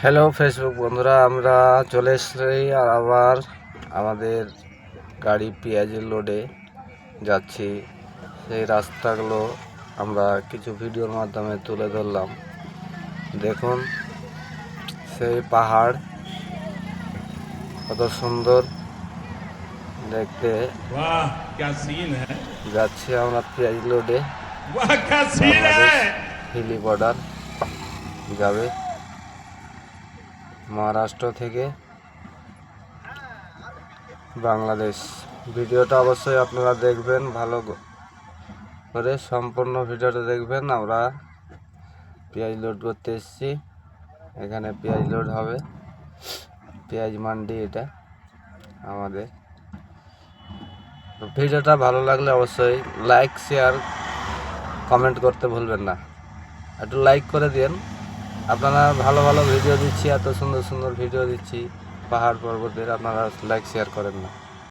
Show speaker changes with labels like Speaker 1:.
Speaker 1: Hello Facebook বন্ধুরা, আমরা চলে এসেছি আর আবার আমাদের গাড়ি পেঁয়াজের লোডে যাচ্ছি। সেই রাস্তাগুলো আমরা কিছু ভিডিওর মাধ্যমে তুলে ধরলাম। দেখুন সেই পাহাড় কত সুন্দর দেখতে।
Speaker 2: वाह क्या सीन है।
Speaker 1: যাচ্ছি আমরা পেঁয়াজ লোডে।
Speaker 2: वाह क्या सीन
Speaker 1: বাংলাদেশ
Speaker 2: है।
Speaker 1: হিলি বর্ডার যাবে মহারাষ্ট্র থেকে বাংলাদেশ। ভিডিওটা অবশ্যই আপনারা দেখবেন, ভালো করে সম্পূর্ণ ভিডিওটা দেখবেন। আমরা পেঁয়াজ লোড করতে এসেছি, এখানে পেঁয়াজ লোড হবে, পেঁয়াজ মান্ডি এটা আমাদের। তো ভিডিওটা ভালো লাগলে অবশ্যই লাইক শেয়ার কমেন্ট করতে ভুলবেন না, একটু লাইক করে দিন। আপনারা ভালো ভালো ভিডিও দিচ্ছি, এত সুন্দর সুন্দর ভিডিও দিচ্ছি পাহাড় পর্বতের, আপনারা লাইক শেয়ার করেন না।